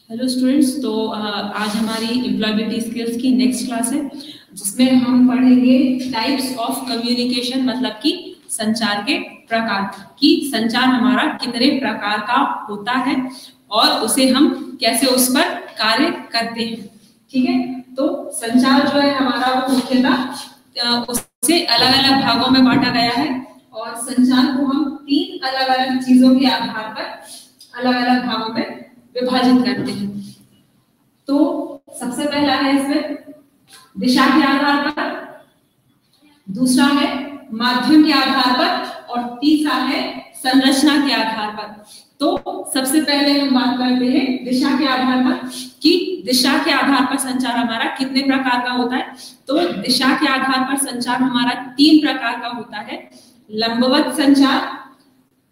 Hello students, तो आज हमारी एम्प्लॉयबिलिटी स्किल्स की नेक्स्ट क्लास है, जिसमें हम पढ़ेंगे टाइप्स ऑफ कम्युनिकेशन, मतलब कि संचार के प्रकार, कि संचार हमारा कितने प्रकार का होता है और उसे हम कैसे उस पर कार्य करते हैं। ठीक है, तो संचार जो है हमारा वो मुख्यतः उसे अलग अलग भागों में बांटा गया है और संचार को हम 3 अलग अलग चीजों के आधार पर अलग अलग भागों में विभाजित करते हैं। तो सबसे पहला है इसमें दिशा के आधार पर, दूसरा है माध्यम के आधार पर और तीसरा है संरचना के आधार पर। तो सबसे पहले हम बात करते हैं दिशा के आधार पर कि दिशा के आधार पर संचार हमारा कितने प्रकार का होता है। तो दिशा के आधार पर संचार हमारा 3 प्रकार का होता है: लंबवत संचार,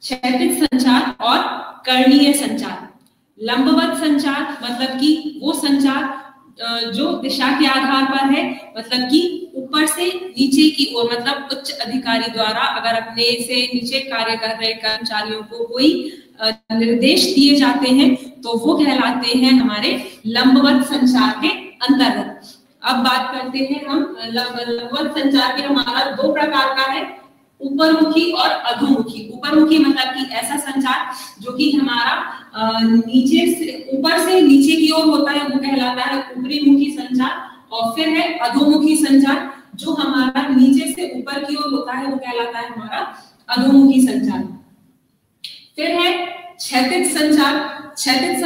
क्षैतिज संचार और कर्णीय संचार। लंबवत संचार मतलब कि वो संचार जो दिशा के आधार पर है, मतलब कि ऊपर से नीचे की ओर, मतलब उच्च अधिकारी द्वारा अगर अपने से नीचे कार्य कर रहे कर्मचारियों को कोई निर्देश दिए जाते हैं तो वो कहलाते हैं हमारे लंबवत संचार के अंतर्गत। अब बात करते हैं हम लंबवत संचार के हमारा 2 प्रकार का है, ऊपरमुखी और अधोमुखी। ऊपरमुखी मतलब कि ऐसा संचार जो कि हमारा नीचे से ऊपर से नीचे की ओर होता है, वो कहलाता है ऊपरी मुखी संचार। और फिर है अधोमुखी संचार जो हमारा नीचे से ऊपर की ओर होता है, वो कहलाता है हमारा अधोमुखी संचार। फिर है क्षैतिज संचार। क्षैतिज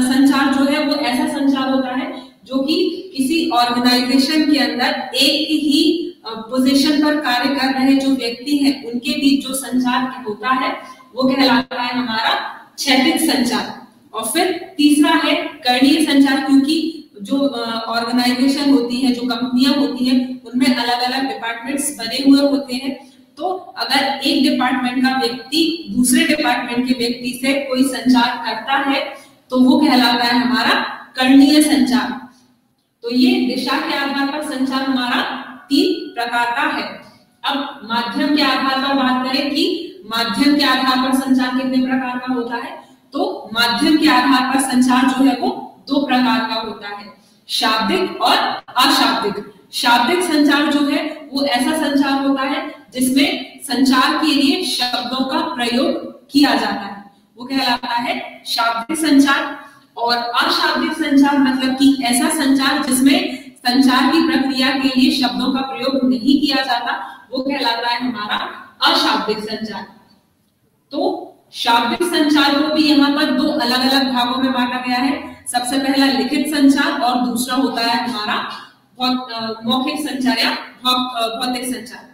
संचार जो है वो ऐसा संचार होता है जो कि किसी ऑर्गेनाइजेशन के अंदर एक ही पोजीशन पर कार्य कर रहे जो व्यक्ति हैं उनके बीच जो संचार होता है वो कहलाता है हमारा क्षैतिज संचार। और फिर तीसरा है कर्णीय संचार, क्योंकि जो ऑर्गेनाइजेशन होती है, जो कंपनियां होती हैं, उनमें अलग अलग डिपार्टमेंट्स बने हुए होते हैं। तो अगर एक डिपार्टमेंट का व्यक्ति दूसरे डिपार्टमेंट के व्यक्ति से कोई संचार करता है तो वो कहलाता है हमारा कर्णीय संचार। तो ये दिशा के आधार पर संचार हमारा 3 प्रकार का है। अब माध्यम के आधार पर बात करें कि माध्यम के आधार पर संचार कितने प्रकार का होता है। तो माध्यम के आधार पर संचार जो है वो 2 प्रकार का होता है, शाब्दिक और अशाब्दिक। शाब्दिक संचार जो है वो ऐसा संचार होता है जिसमें संचार के लिए शब्दों का प्रयोग किया जाता है, वो कहलाता है शाब्दिक संचार। और अशाब्दिक संचार मतलब कि ऐसा संचार जिसमें संचार की प्रक्रिया के लिए शब्दों का प्रयोग नहीं किया जाता, वो कहलाता है हमारा अशाब्दिक संचार। तो शाब्दिक संचार को भी यहाँ पर 2 अलग अलग भागों में बांटा गया है। सबसे पहला लिखित संचार और दूसरा होता है हमारा मौखिक संचार या भौतिक संचार।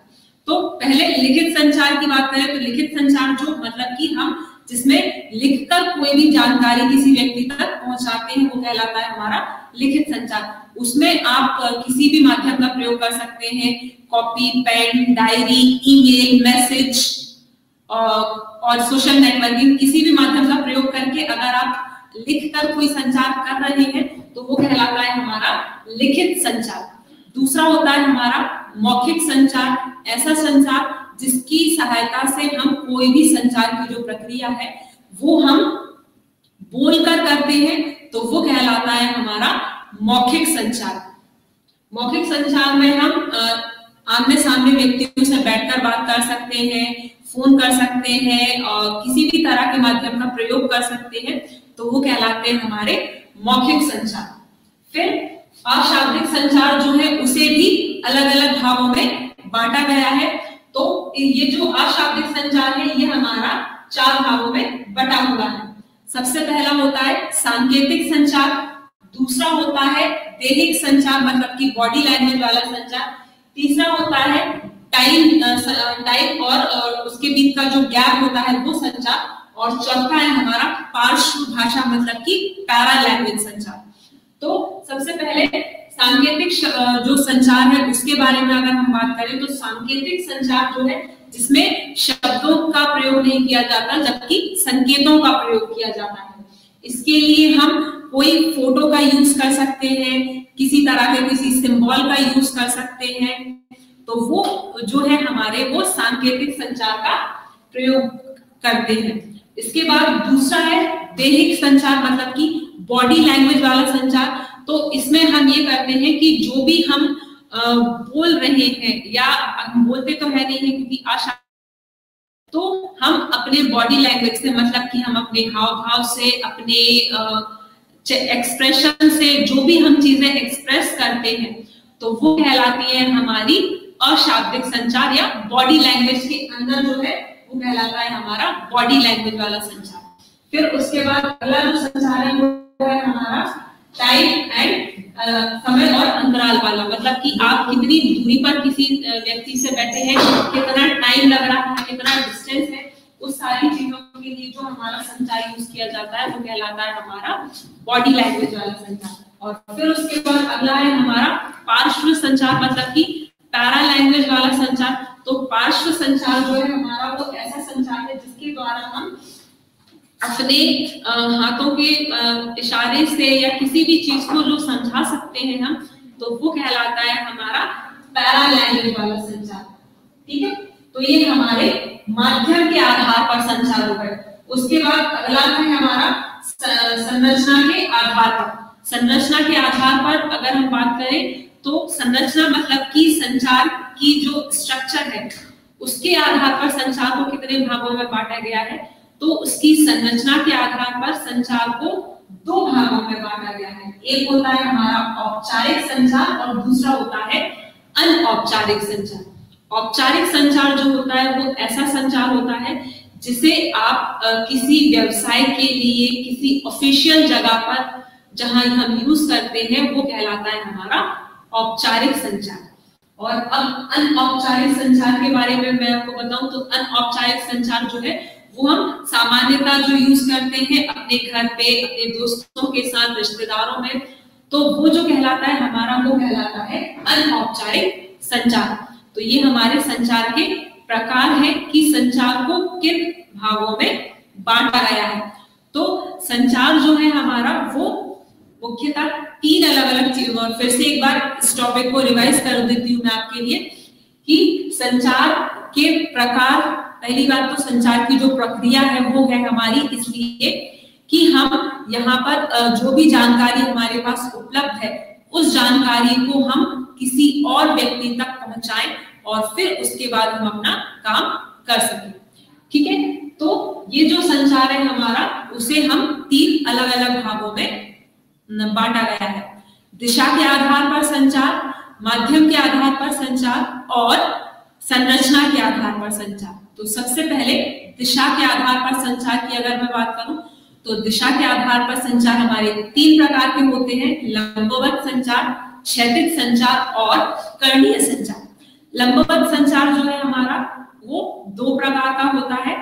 तो पहले लिखित संचार की बात करें तो लिखित संचार जो मतलब कि हम जिसमें लिखकर कोई भी जानकारी किसी व्यक्ति तक पहुंचाते हैं वो कहलाता है हमारा लिखित संचार। उसमें आप किसी भी माध्यम का प्रयोग कर सकते हैं, copy, pen, diary, email, message और सोशल नेटवर्किंग, किसी भी माध्यम का प्रयोग करके अगर आप लिखकर कोई संचार कर रहे हैं तो वो कहलाता है हमारा लिखित संचार। दूसरा होता है हमारा मौखिक संचार, ऐसा संचार जिसकी सहायता से हम कोई भी संचार की जो प्रक्रिया है वो हम बोलकर करते हैं, तो वो कहलाता है हमारा मौखिक संचार। मौखिक संचार में हम आमने सामने व्यक्तियों से बैठकर बात कर सकते हैं, फोन कर सकते हैं और किसी भी तरह के माध्यम का प्रयोग कर सकते हैं, तो वो कहलाते हैं हमारे मौखिक संचार। फिर अशाब्दिक संचार जो है उसे भी अलग अलग भागों में बांटा गया है। तो ये जो अशाब्दिक संचार है ये हमारा 4 भागों में बटा हुआ है। सबसे पहला होता है सांकेतिक संचार, दूसरा होता है दैहिक संचार मतलब कि बॉडी लैंग्वेज वाला संचार, तीसरा होता है टाइम और उसके बीच का जो गैप होता है वो संचार, और चौथा है हमारा पार्श्व भाषा मतलब कि पैरा लैंग्वेज संचार। तो सबसे पहले सांकेतिक जो संचार है उसके बारे में अगर हम बात करें तो सांकेतिक संचार जो है जिसमें शब्दों का प्रयोग नहीं किया जाता जबकि संकेतों का प्रयोग किया जाता है। इसके लिए हम कोई फोटो का यूज कर सकते हैं, किसी तरह के किसी सिंबल का यूज कर सकते हैं, तो वो जो है हमारे वो सांकेतिक संचार का प्रयोग करते हैं। इसके बाद दूसरा है दैहिक संचार मतलब कि बॉडी लैंग्वेज वाला संचार, तो इसमें हम ये करते हैं कि जो भी हम बोल रहे हैं या हम बोलते तो है नहीं है क्योंकि आशा, तो हम अपने बॉडी लैंग्वेज से, मतलब कि हम अपने हाव भाव से, अपने एक्सप्रेशन से जो भी हम चीजें एक्सप्रेस करते हैं तो वो कहलाती है हमारी अशाब्दिक संचार या बॉडी लैंग्वेज के अंदर जो है वो कहलाता है हमारा बॉडी लैंग्वेज वाला संचार। फिर उसके बाद अगला जो संचार है वो है हमारा टाइम एंड समय और अंतराल वाला, मतलब कि आप कितनी दूरी पर किसी व्यक्ति से बैठे हैं, कितना टाइम लग रहा है, कितना डिस्टेंस है, उस सारी चीजों के लिए जो हमारा संचार यूज किया जाता है वो कहलाता है हमारा बॉडी लैंग्वेज वाला संचार। और फिर उसके बाद अगला है हमारा पार्श्व संचार, मतलब कि पैरा लैंग्वेज वाला संचार। तो पार्श्व संचार जो है हमारा वो ऐसा संचार है जिसके द्वारा हम अपने हाथों के इशारे से या किसी भी चीज को जो समझा सकते हैं हम, तो वो कहलाता है हमारा पैरा लैंग्वेज वाला संचार। ठीक है, तो ये हमारे माध्यम के आधार पर संचार हो गए। उसके बाद अगला है हमारा संरचना के आधार पर। संरचना के आधार पर अगर हम बात करें तो संरचना मतलब कि संचार की जो स्ट्रक्चर है उसके आधार पर संचार को कितने भागों में बांटा गया है, तो उसकी संरचना के आधार पर संचार को दो भागों में बांटा गया है। एक होता है हमारा औपचारिक संचार और दूसरा होता है अनौपचारिक संचार। औपचारिक संचार जो होता है वो ऐसा संचार होता है जिसे आप किसी व्यवसाय के लिए किसी ऑफिशियल जगह पर जहां हम यूज करते हैं वो कहलाता है हमारा औपचारिक संचार। और अब अनौपचारिक संचार के बारे में मैं आपको बताऊं तो अनौपचारिक संचार जो है वो हम सामान्यतः जो यूज करते हैं अपने घर पे, अपने दोस्तों के साथ, रिश्तेदारों में, तो वो जो कहलाता है हमारा वो कहलाता है अनौपचारिक संचार। तो ये हमारे संचार के प्रकार है कि संचार को किन भागों में बांटा गया है। तो संचार जो है हमारा वो मुख्यतः तीन अलग अलग चीजों, फिर से एक बार इस टॉपिक को रिवाइज कर देती हूँ मैं आपके लिए कि संचार के प्रकार, पहली बात तो संचार की जो प्रक्रिया है वो है हमारी इसलिए कि हम यहाँ पर जो भी जानकारी हमारे पास उपलब्ध है उस जानकारी को हम किसी और व्यक्ति तक पहुंचाएं और फिर उसके बाद हम अपना काम कर सकें। ठीक है, तो ये जो संचार है हमारा उसे हम तीन अलग अलग भागों में बांटा गया है। दिशा के आधार पर संचार, माध्यम के आधार पर संचार और संरचना के आधार पर संचार। तो सबसे पहले दिशा के आधार पर संचार की अगर मैं बात करूं तो दिशा के आधार पर संचार हमारे तीन प्रकार के होते हैं, लंबवत संचार, क्षैतिज संचार और कर्णीय संचार। लंबवत संचार जो है हमारा वो दो प्रकार का होता है,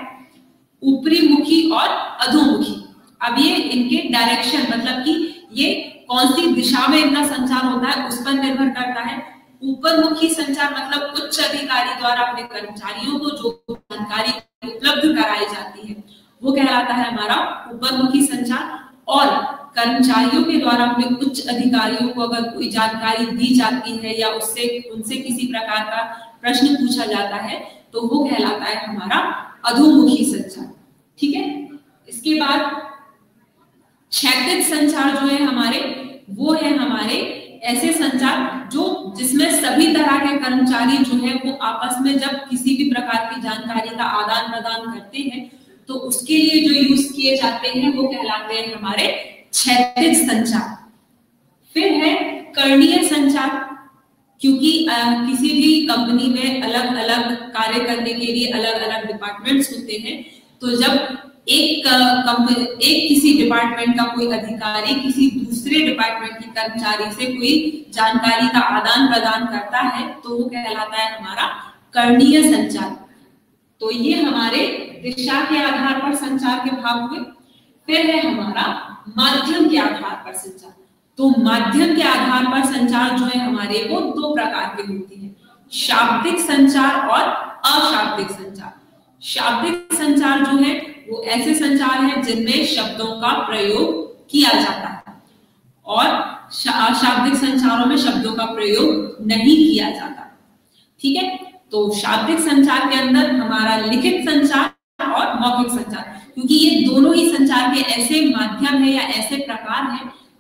ऊपरी मुखी और अधोमुखी। अब ये इनके डायरेक्शन, मतलब कि ये कौन सी दिशा में इनका संचार होता है उस पर निर्भर करता है। ऊपर मुखी संचार मतलब उच्च अधिकारी द्वारा अपने कर्मचारियों को जो जानकारी उपलब्ध कराई जाती है वो कहलाता है हमारा ऊपर मुखी संचार। और कर्मचारियों के द्वारा अपने उच्च अधिकारियों को अगर कोई जानकारी दी जाती है या उनसे किसी प्रकार का प्रश्न पूछा जाता है तो वो कहलाता है हमारा अधोमुखी संचार। ठीक है, इसके बाद क्षैतिज संचार जो है हमारे वो है हमारे ऐसे संचार जो जिसमें सभी तरह के कर्मचारी जो है वो आपस में जब किसी भी प्रकार की जानकारी का आदान प्रदान करते हैं तो उसके लिए जो यूज किए जाते हैं वो कहलाते हैं हमारे क्षैतिज संचार। फिर है कर्णीय संचार, क्योंकि किसी भी कंपनी में अलग अलग कार्य करने के लिए अलग अलग डिपार्टमेंट्स होते हैं, तो जब एक किसी डिपार्टमेंट का कोई अधिकारी किसी दूसरे डिपार्टमेंट के कर्मचारी से कोई जानकारी का आदान प्रदान करता है तो वो कहलाता है हमारा कर्णीय संचार। तो ये हमारे दिशा के आधार पर संचार के भाग हुए। फिर है हमारा माध्यम के आधार पर संचार। तो माध्यम के आधार पर संचार जो है हमारे वो दो प्रकार के होते हैं, शाब्दिक संचार और अशाब्दिक संचार। शाब्दिक संचार जो है वो ऐसे संचार है जिनमें शब्दों का प्रयोग किया जाता है और अशाब्दिक संचारों में शब्दों का प्रयोग नहीं किया जाता। ठीक है, तो शाब्दिक संचार के अंदर हमारा लिखित संचार और मौखिक संचार, क्योंकि ये दोनों ही संचार के ऐसे माध्यम है या ऐसे प्रकार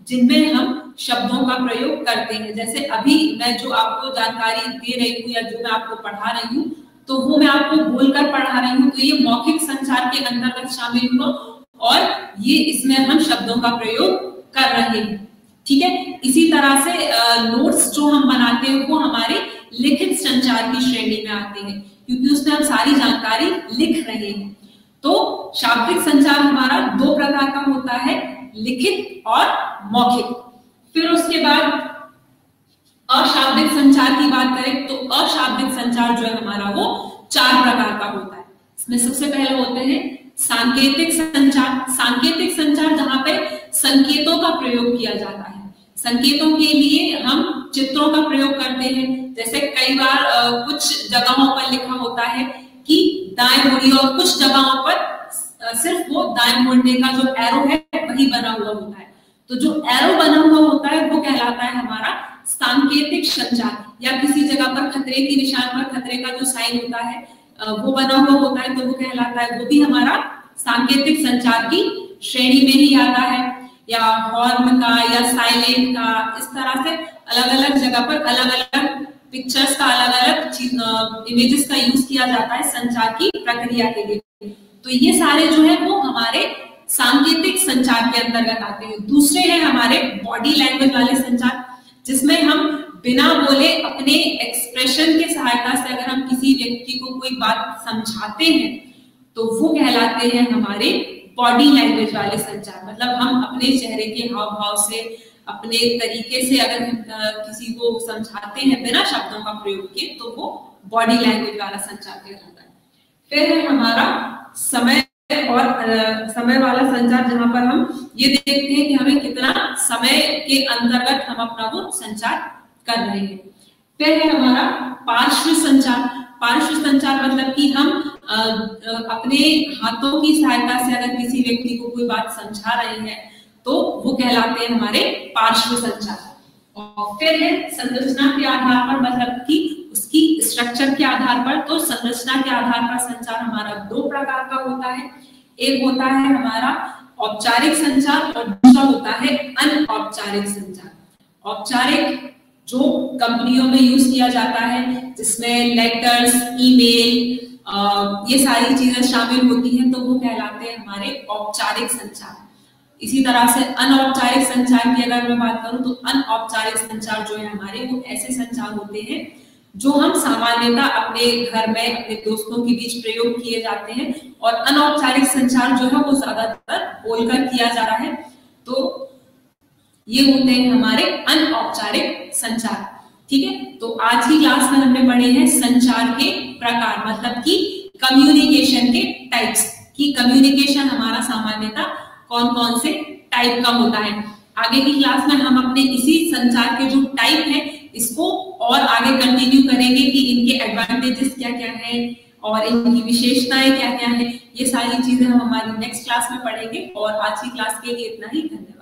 जिनमें हम शब्दों का प्रयोग करते हैं। जैसे अभी मैं जो आपको जानकारी दे रही हूँ या जो मैं आपको पढ़ा रही हूँ, तो वो मैं आपको बोलकर पढ़ा रही हूँ, तो ये मौखिक संचार के अंतर्गत शामिल हुआ और ये इसमें हम शब्दों का प्रयोग कर रहे हैं। ठीक है, इसी तरह से नोट्स जो हम बनाते हैं वो हमारे लिखित संचार की श्रेणी में आते हैं, क्योंकि उसमें हम सारी जानकारी लिख रहे हैं। तो शाब्दिक संचार हमारा दो प्रकार का होता है, लिखित और मौखिक। फिर उसके बाद अशाब्दिक संचार की बात करें तो अशाब्दिक संचार जो है हमारा वो 4 प्रकार का होता है। इसमें सबसे पहले होते हैं सांकेतिक संचार। सांकेतिक संचार जहां पे संकेतों का प्रयोग किया जाता है। संकेतों के लिए हम चित्रों का प्रयोग करते हैं। जैसे कई बार कुछ जगहों पर लिखा होता है कि दाएं मुड़िए और कुछ जगहों पर सिर्फ वो दाएं मुड़ने का जो एरो है वही बना हुआ होता है। तो जो एरो बना हुआ होता है वो कहलाता है हमारा सांकेतिक संचार। या किसी जगह पर खतरे के निशान पर खतरे का जो साइन होता है वो बना हुआ होता है, तो वो कहलाता है, वो भी हमारा सांकेतिक संचार की श्रेणी में ही आता है। या हॉर्न का या साइलेंट का, इस तरह से अलग अलग जगह पर अलग अलग पिक्चर्स का, अलग अलग इमेजेस का यूज किया जाता है संचार की प्रक्रिया के लिए। तो ये सारे जो है वो हमारे सांकेतिक संचार के अंतर्गत आते हैं। दूसरे हैं हमारे बॉडी लैंग्वेज वाले संचार, जिसमें हम बिना बोले अपने एक्सप्रेशन के सहायता से अगर हम किसी व्यक्ति को कोई बात समझाते हैं तो वो कहलाते हैं हमारे बॉडी लैंग्वेज वाले संचार। मतलब हम अपने चेहरे के हाव भाव से, अपने तरीके से अगर किसी को समझाते हैं बिना शब्दों का प्रयोग किए, तो वो बॉडी लैंग्वेज वाला संचार कहलाता है। फिर है हमारा समय और समय वाला संचार, जहां पर हम ये देखते हैं कि हमें कितना समय के अंतर्गत हम अपना वो संचार कर रहे हैं। फिर है हमारा पार्श्व संचार। पार्श्व संचार मतलब कि हम अपने हाथों की सहायता से अगर किसी व्यक्ति को कोई बात समझा रहे हैं तो वो कहलाते हैं हमारे पार्श्व संचार। और फिर है संरचना के आधार पर, मतलब कि उसकी स्ट्रक्चर के आधार पर। तो संरचना के आधार पर संचार हमारा 2 प्रकार का होता है। एक होता है हमारा औपचारिक संचार और दूसरा होता है अनौपचारिक संचार। औपचारिक जो कंपनियों में यूज किया जाता है, जिसमें लेटर्स, ईमेल, ये सारी चीजें शामिल होती हैं, तो वो कहलाते हैं हमारे औपचारिक संचार। इसी तरह से अनौपचारिक संचार की अगर मैं बात करूं तो अनौपचारिक संचार जो है हमारे, वो ऐसे संचार होते हैं जो हम सामान्यतः अपने घर में अपने दोस्तों के बीच प्रयोग किए जाते हैं। और अनौपचारिक संचार जो है वो ज्यादातर बोलकर किया जा रहा है। तो ये होते हैं हमारे अनौपचारिक संचार। ठीक है, तो आज की क्लास में हमने पढ़े हैं संचार के प्रकार, मतलब कि कम्युनिकेशन के टाइप्स, कि कम्युनिकेशन हमारा सामान्यतः कौन कौन से टाइप का होता है। आगे की क्लास में हम अपने इसी संचार के जो टाइप है इसको और आगे कंटिन्यू करेंगे कि इनके एडवांटेजेस क्या क्या है और इनकी विशेषताएं क्या क्या है। ये सारी चीजें हम हमारी नेक्स्ट क्लास में पढ़ेंगे। और आज की क्लास के लिए इतना ही, धन्यवाद।